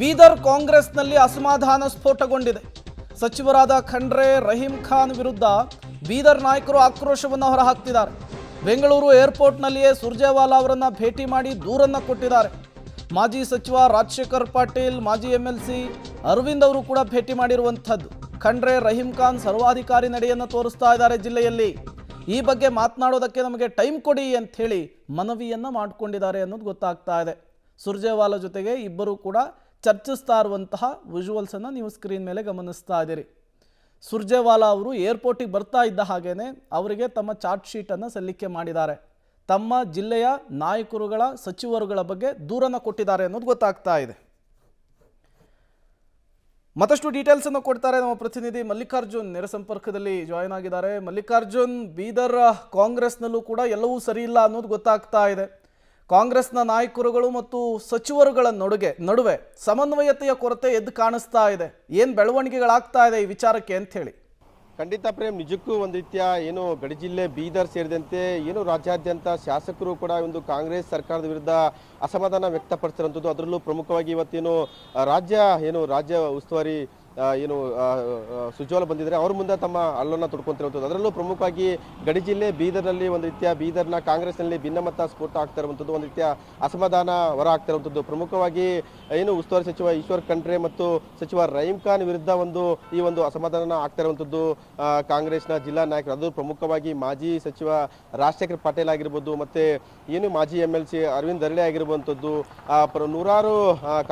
ಬೀದರ್ ಕಾಂಗ್ರೆಸ್ನಲ್ಲಿ ಅಸಮಾಧಾನ ಸ್ಫೋಟಗೊಂಡಿದೆ. ಸಚಿವರಾದ ಖಂಡ್ರೆ ರಹೀಂ ಖಾನ್ ವಿರುದ್ಧ ಬೀದರ್ ನಾಯಕರು ಆಕ್ರೋಶವನ್ನು ಹೊರಹಾಕ್ತಿದ್ದಾರೆ. ಬೆಂಗಳೂರು ಏರ್ಪೋರ್ಟ್ನಲ್ಲಿಯೇ ಸುರ್ಜೇವಾಲಾ ಅವರನ್ನು ಭೇಟಿ ಮಾಡಿ ದೂರನ್ನು ಕೊಟ್ಟಿದ್ದಾರೆ. ಮಾಜಿ ಸಚಿವ ರಾಜಶೇಖರ್ ಪಾಟೀಲ್, ಮಾಜಿ MLC ಅರವಿಂದ್ ಅವರು ಕೂಡ ಭೇಟಿ ಮಾಡಿರುವಂಥದ್ದು. ಖಂಡ್ರೆ ರಹೀಂ ಖಾನ್ ಸರ್ವಾಧಿಕಾರಿ ನಡೆಯನ್ನು ತೋರಿಸ್ತಾ ಇದ್ದಾರೆ ಜಿಲ್ಲೆಯಲ್ಲಿ. ಈ ಬಗ್ಗೆ ಮಾತನಾಡೋದಕ್ಕೆ ನಮಗೆ ಟೈಮ್ ಕೊಡಿ ಅಂತ ಹೇಳಿ ಮನವಿಯನ್ನು ಮಾಡಿಕೊಂಡಿದ್ದಾರೆ ಅನ್ನೋದು ಗೊತ್ತಾಗ್ತಾ ಇದೆ. ಸುರ್ಜೇವಾಲಾ ಜೊತೆಗೆ ಇಬ್ಬರು ಕೂಡ ಚರ್ಚಿಸ್ತಾ ಇರುವಂತಹ ವಿಜುವಲ್ಸನ್ನು ನೀವು ಸ್ಕ್ರೀನ್ ಮೇಲೆ ಗಮನಿಸ್ತಾ ಇದ್ದೀರಿ. ಸುರ್ಜೇವಾಲಾ ಅವರು ಏರ್ಪೋರ್ಟಿಗೆ ಬರ್ತಾ ಇದ್ದ ಹಾಗೇನೆ ಅವರಿಗೆ ತಮ್ಮ ಚಾರ್ಜ್ ಶೀಟನ್ನು ಸಲ್ಲಿಕೆ ಮಾಡಿದ್ದಾರೆ. ತಮ್ಮ ಜಿಲ್ಲೆಯ ನಾಯಕರುಗಳ ಸಚಿವರುಗಳ ಬಗ್ಗೆ ದೂರನ್ನು ಕೊಟ್ಟಿದ್ದಾರೆ ಅನ್ನೋದು ಗೊತ್ತಾಗ್ತಾ ಇದೆ. ಮತ್ತಷ್ಟು ಡೀಟೇಲ್ಸ್ ಅನ್ನು ಕೊಡ್ತಾರೆ ನಮ್ಮ ಪ್ರತಿನಿಧಿ ಮಲ್ಲಿಕಾರ್ಜುನ್ ನೇರ ಸಂಪರ್ಕದಲ್ಲಿ ಜಾಯಿನ್ ಆಗಿದ್ದಾರೆ. ಮಲ್ಲಿಕಾರ್ಜುನ್, ಬೀದರ್ ಕಾಂಗ್ರೆಸ್ನಲ್ಲೂ ಕೂಡ ಎಲ್ಲವೂ ಸರಿ ಇಲ್ಲ ಅನ್ನೋದು ಗೊತ್ತಾಗ್ತಾ ಇದೆ. ಕಾಂಗ್ರೆಸ್ನ ನಾಯಕರುಗಳು ಮತ್ತು ಸಚಿವರುಗಳ ನಡುವೆ ಸಮನ್ವಯತೆಯ ಕೊರತೆ ಎದ್ದು ಕಾಣಿಸ್ತಾ ಇದೆ. ಏನು ಬೆಳವಣಿಗೆಗಳಾಗ್ತಾ ಇದೆ ಈ ವಿಚಾರಕ್ಕೆ ಅಂತ ಹೇಳಿ? ಖಂಡಿತ ಪ್ರೇಮ್, ನಿಜಕ್ಕೂ ಒಂದು ರೀತಿಯ ಏನು ಗಡಿ ಜಿಲ್ಲೆ ಬೀದರ್ ಸೇರಿದಂತೆ ಏನು ರಾಜ್ಯಾದ್ಯಂತ ಶಾಸಕರು ಕೂಡ ಒಂದು ಕಾಂಗ್ರೆಸ್ ಸರ್ಕಾರದ ವಿರುದ್ಧ ಅಸಮಾಧಾನ ವ್ಯಕ್ತಪಡಿಸಿರುವಂಥದ್ದು. ಅದರಲ್ಲೂ ಪ್ರಮುಖವಾಗಿ ಇವತ್ತೇನು ರಾಜ್ಯ ಉಸ್ತುವಾರಿ ಸುಜ್ವಾಲ ಬಂದಿದ್ದಾರೆ, ಅವ್ರ ಮುಂದೆ ತಮ್ಮ ಅಲ್ಲನ್ನು ತೊಡ್ಕೊಂತಿರುವಂಥದ್ದು. ಅದರಲ್ಲೂ ಪ್ರಮುಖವಾಗಿ ಗಡಿ ಜಿಲ್ಲೆ ಬೀದರ್ನಲ್ಲಿ ಒಂದು ರೀತಿಯ ಬೀದರ್ನ ಕಾಂಗ್ರೆಸ್ನಲ್ಲಿ ಭಿನ್ನಮತ ಸ್ಫೋಟ ಆಗ್ತಾ ಇರುವಂಥದ್ದು, ಒಂದು ರೀತಿಯ ಅಸಮಾಧಾನ ಹೊರ ಆಗ್ತಾ ಇರುವಂಥದ್ದು. ಪ್ರಮುಖವಾಗಿ ಉಸ್ತುವಾರಿ ಸಚಿವ ಈಶ್ವರ್ ಖಂಡ್ರೆ ಮತ್ತು ಸಚಿವ ರಹೀಂ ಖಾನ್ ವಿರುದ್ಧ ಈ ಒಂದು ಅಸಮಾಧಾನ ಆಗ್ತಾ ಇರುವಂಥದ್ದು ಕಾಂಗ್ರೆಸ್ನ ಜಿಲ್ಲಾ ನಾಯಕರು. ಅದು ಪ್ರಮುಖವಾಗಿ ಮಾಜಿ ಸಚಿವ ರಾಜಶೇಖರ್ ಪಾಟೀಲ್ ಆಗಿರ್ಬೋದು, ಮತ್ತೆ ಮಾಜಿ MLC ಅರವಿಂದ್ ಅರಳೆ ಆಗಿರುವಂಥದ್ದು, ನೂರಾರು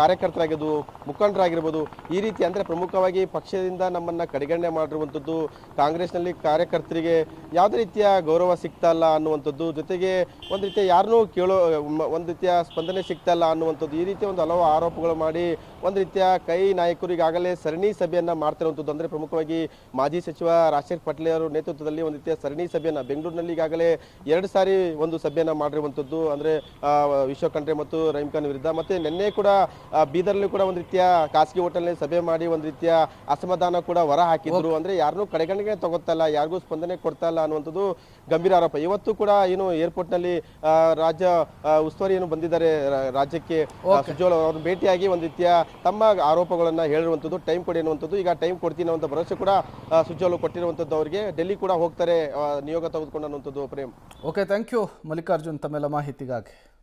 ಕಾರ್ಯಕರ್ತರಾಗಿರ್ಬೋದು, ಮುಖಂಡರಾಗಿರ್ಬೋದು. ಈ ರೀತಿ ಅಂದರೆ ಪ್ರಮುಖವಾಗಿ ಪಕ್ಷದಿಂದ ನಮ್ಮನ್ನ ಕಡೆಗಣನೆ ಮಾಡಿರುವಂಥದ್ದು, ಕಾಂಗ್ರೆಸ್ನಲ್ಲಿ ಕಾರ್ಯಕರ್ತರಿಗೆ ಯಾವುದೇ ರೀತಿಯ ಗೌರವ ಸಿಗ್ತಾ ಇಲ್ಲ ಅನ್ನುವಂಥದ್ದು, ಜೊತೆಗೆ ಒಂದು ರೀತಿಯ ಯಾರನ್ನೂ ಕೇಳೋ ಒಂದು ರೀತಿಯ ಸ್ಪಂದನೆ ಸಿಗ್ತಾ ಇಲ್ಲ ಅನ್ನುವಂಥದ್ದು, ಈ ರೀತಿಯ ಒಂದು ಹಲವು ಆರೋಪಗಳು ಮಾಡಿ ಒಂದು ರೀತಿಯ ಕೈ ನಾಯಕರು ಈಗಾಗಲೇ ಸರಣಿ ಸಭೆಯನ್ನ ಮಾಡ್ತಿರುವಂಥದ್ದು. ಅಂದರೆ ಪ್ರಮುಖವಾಗಿ ಮಾಜಿ ಸಚಿವ ರಾಜಶೇಖರ್ ಪಾಟೀಲ್ ಅವರ ನೇತೃತ್ವದಲ್ಲಿ ಒಂದು ರೀತಿಯ ಸರಣಿ ಸಭೆಯನ್ನ ಬೆಂಗಳೂರಿನಲ್ಲಿ ಈಗಾಗಲೇ 2 ಸಾರಿ ಒಂದು ಸಭೆಯನ್ನ ಮಾಡಿರುವಂಥದ್ದು. ಅಂದರೆ ಈಶ್ವರ್ ಖಂಡ್ರೆ ಮತ್ತು ರಹೀಂ ಖಾನ್ ವಿರುದ್ಧ. ಮತ್ತೆ ನಿನ್ನೆ ಕೂಡ ಬೀದರ್ನಲ್ಲಿ ಕೂಡ ಒಂದು ರೀತಿಯ ಖಾಸಗಿ ಹೋಟೆಲ್ನಲ್ಲಿ ಸಭೆ ಮಾಡಿ ಒಂದು ರೀತಿಯ ಅಸಮಾಧಾನ ಕೂಡ ಹೊರ ಹಾಕಿದ್ರು. ಅಂದ್ರೆ ಯಾರನ್ನೂ ಕಡೆಗಣಿಗೆ ತಗೋತಾ ಇಲ್ಲ, ಯಾರಿಗೂ ಸ್ಪಂದನೆ ಕೊಡ್ತಾ ಇಲ್ಲ ಅನ್ನುವಂಥದ್ದು ಗಂಭೀರ ಆರೋಪ. ಇವತ್ತು ಕೂಡ ಏರ್ಪೋರ್ಟ್ ನಲ್ಲಿ ರಾಜ್ಯ ಉಸ್ತುವಾರಿ ಬಂದಿದ್ದಾರೆ ರಾಜ್ಯಕ್ಕೆ, ಸುಜ್ವಾಲ ಅವ್ರನ್ನ ಭೇಟಿಯಾಗಿ ಒಂದು ರೀತಿಯ ತಮ್ಮ ಆರೋಪಗಳನ್ನ ಹೇಳಿರುವಂಥದ್ದು, ಟೈಮ್ ಕೊಡಿ ಅನ್ನುವಂಥದ್ದು. ಈಗ ಟೈಮ್ ಕೊಡ್ತೀನಿ ಅನ್ನುವಂಥ ಭರವಸೆ ಕೂಡ ಸುಜ್ವಾಲ ಕೊಟ್ಟಿರುವಂಥದ್ದು. ಅವರಿಗೆ ಡೆಲ್ಲಿ ಕೂಡ ಹೋಗ್ತಾರೆ ನಿಯೋಗ ತೆಗೆದುಕೊಂಡು ಅನ್ನುವಂಥದ್ದು. Prem, okay, thank you Mallikarjun ತಮ್ಮೆಲ್ಲ ಮಾಹಿತಿಗಾಗಿ.